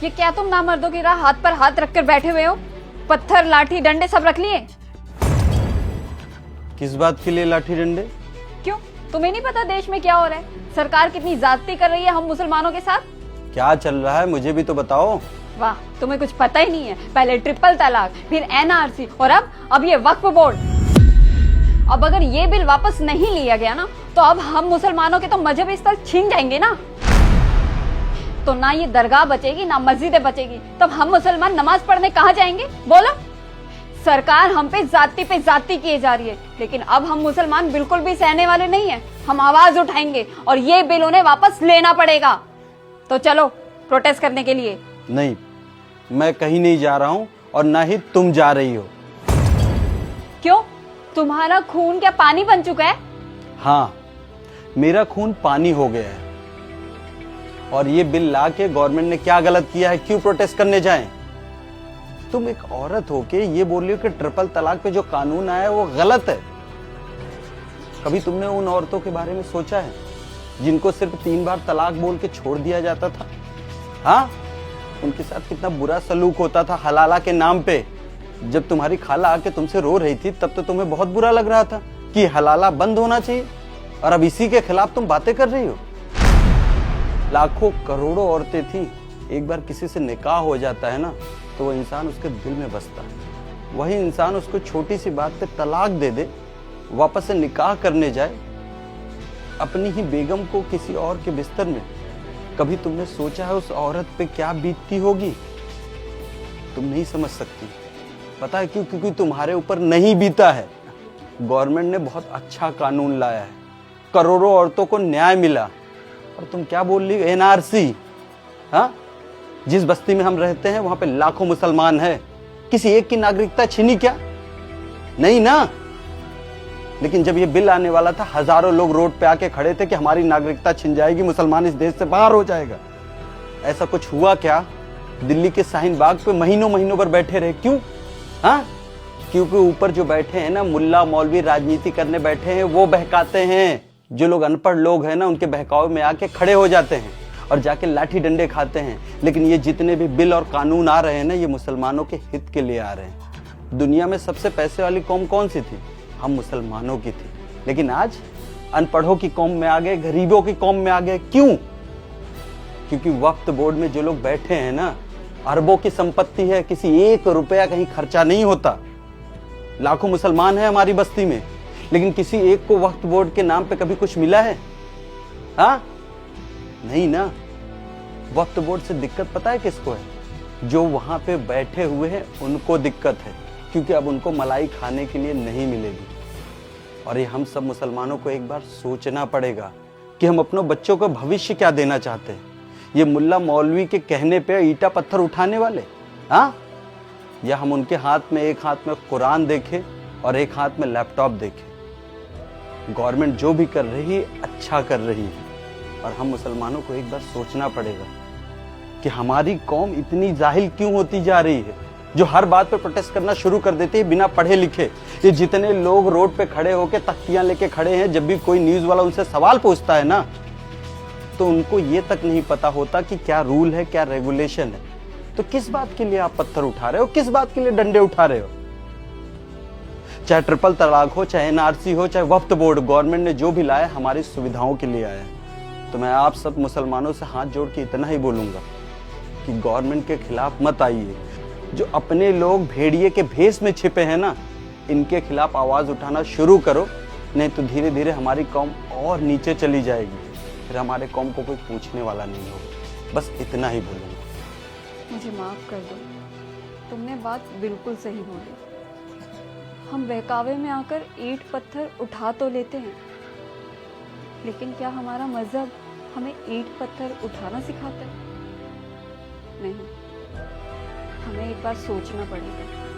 ये क्या तुम नामर्दों की राह हाथ पर हाथ रखकर बैठे हुए हो? पत्थर, लाठी, डंडे सब रख लिए? किस बात के लिए लाठी डंडे? क्यों, तुम्हें नहीं पता देश में क्या हो रहा है? सरकार कितनी ज्यादती कर रही है हम मुसलमानों के साथ। क्या चल रहा है मुझे भी तो बताओ। वाह, तुम्हें कुछ पता ही नहीं है। पहले ट्रिपल तलाक, फिर एनआरसी और अब ये वक्फ बोर्ड। अब अगर ये बिल वापस नहीं लिया गया ना, तो अब हम मुसलमानों के तो मजहबी स्थल छीन जाएंगे ना। तो ना ये दरगाह बचेगी ना मस्जिदें बचेगी। तब हम मुसलमान नमाज पढ़ने कहाँ जाएंगे बोलो? सरकार हम पे जाति किए जा रही है, लेकिन अब हम मुसलमान बिल्कुल भी सहने वाले नहीं है। हम आवाज उठाएंगे और ये बिल उन्हें वापस लेना पड़ेगा। तो चलो प्रोटेस्ट करने के लिए। नहीं, मैं कहीं नहीं जा रहा हूँ और ना ही तुम जा रही हो। क्यों, तुम्हारा खून क्या पानी बन चुका है? हाँ, मेरा खून पानी हो गया है। और ये बिल ला के गवर्नमेंट ने क्या गलत किया है, क्यों प्रोटेस्ट करने जाएं? तुम एक औरत होके ये बोल रही हो कि ट्रिपल तलाक पे जो कानून आया है वो गलत है। कभी तुमने उन औरतों के बारे में सोचा है जिनको सिर्फ 3 बार तलाक बोल के छोड़ दिया जाता था? हाँ, उनके साथ कितना बुरा सलूक होता था हलाला के नाम पे। जब तुम्हारी खाला आके तुमसे रो रही थी तब तो तुम्हें बहुत बुरा लग रहा था कि हलाला बंद होना चाहिए, और अब इसी के खिलाफ तुम बातें कर रही हो। लाखों करोड़ों औरतें थी, एक बार किसी से निकाह हो जाता है ना तो वो इंसान उसके दिल में बसता है। वही इंसान उसको छोटी सी बात पे तलाक दे दे, वापस से निकाह करने जाए अपनी ही बेगम को किसी और के बिस्तर में। कभी तुमने सोचा है उस औरत पे क्या बीतती होगी? तुम नहीं समझ सकती। पता है क्यों? क्योंकि तुम्हारे ऊपर नहीं बीता है। गवर्नमेंट ने बहुत अच्छा कानून लाया है, करोड़ों औरतों को न्याय मिला, और तुम क्या बोल रही हो? एनआरसी? हाँ, जिस बस्ती में हम रहते हैं वहां पे लाखों मुसलमान हैं, किसी एक की नागरिकता छीनी क्या? नहीं ना। लेकिन जब ये बिल आने वाला था हजारों लोग रोड पे आके खड़े थे कि हमारी नागरिकता छिन जाएगी, मुसलमान इस देश से बाहर हो जाएगा। ऐसा कुछ हुआ क्या? दिल्ली के शाहीन बाग पे महीनों महीनों पर बैठे रहे। क्यों? हाँ, क्योंकि ऊपर जो बैठे हैं ना मुल्ला मौलवी, राजनीति करने बैठे हैं, वो बहकाते हैं। जो लोग अनपढ़ लोग हैं ना उनके बहकावे में आके खड़े हो जाते हैं और जाके लाठी डंडे खाते हैं। लेकिन ये जितने भी बिल और कानून आ रहे हैं ना, ये मुसलमानों के हित के लिए आ रहे हैं। दुनिया में सबसे पैसे वाली कौम कौन सी थी? हम मुसलमानों की थी। लेकिन आज अनपढ़ों की कौम में आ गए, गरीबों की कौम में आ गए। क्यों? क्योंकि वक्फ बोर्ड में जो लोग बैठे हैं ना, अरबों की संपत्ति है, किसी 1 रुपया कहीं खर्चा नहीं होता। लाखों मुसलमान हैं हमारी बस्ती में, लेकिन किसी एक को वक्फ बोर्ड के नाम पे कभी कुछ मिला है? हाँ, नहीं ना। वक्फ बोर्ड से दिक्कत पता है किसको है? जो वहां पे बैठे हुए हैं उनको दिक्कत है, क्योंकि अब उनको मलाई खाने के लिए नहीं मिलेगी। और ये हम सब मुसलमानों को एक बार सोचना पड़ेगा कि हम अपनों बच्चों को भविष्य क्या देना चाहते हैं। ये मुल्ला मौलवी के कहने पे ईटा पत्थर उठाने वाले, हाँ? या हम उनके हाथ में, एक हाथ में कुरान देखें और एक हाथ में लैपटॉप देखें। गवर्नमेंट जो भी कर रही है अच्छा कर रही है, और हम मुसलमानों को एक बार सोचना पड़ेगा कि हमारी कौम इतनी जाहिल क्यों होती जा रही है, जो हर बात पे प्रोटेस्ट करना शुरू कर देती है बिना पढ़े लिखे। ये जितने लोग रोड पे खड़े होकर तख्तियां लेके खड़े हैं, जब भी कोई न्यूज वाला उनसे सवाल पूछता है ना, तो उनको ये तक नहीं पता होता कि क्या रूल है, क्या रेगुलेशन है। तो किस बात के लिए आप पत्थर उठा रहे हो? किस बात के लिए डंडे उठा रहे हो? चाहे ट्रिपल तलाक हो, चाहे एनआरसी हो, चाहे वक्फ बोर्ड, गवर्नमेंट ने जो भी लाया हमारी सुविधाओं के लिए आया है। तो मैं आप सब मुसलमानों से हाथ जोड़ के इतना ही बोलूंगा कि गवर्नमेंट के खिलाफ मत आइए। जो अपने लोग भेड़िए के भेष में छिपे हैं ना, इनके खिलाफ आवाज उठाना शुरू करो, नहीं तो धीरे धीरे हमारी कौम और नीचे चली जाएगी। फिर हमारे कौम को कोई पूछने वाला नहीं होगा। बस इतना ही बोलूंगा। मुझे माफ कर दो, तुमने बात बिल्कुल सही बोली। हम बहकावे में आकर ईंट पत्थर उठा तो लेते हैं, लेकिन क्या हमारा मजहब हमें ईंट पत्थर उठाना सिखाता है? नहीं, हमें एक बार सोचना पड़ेगा।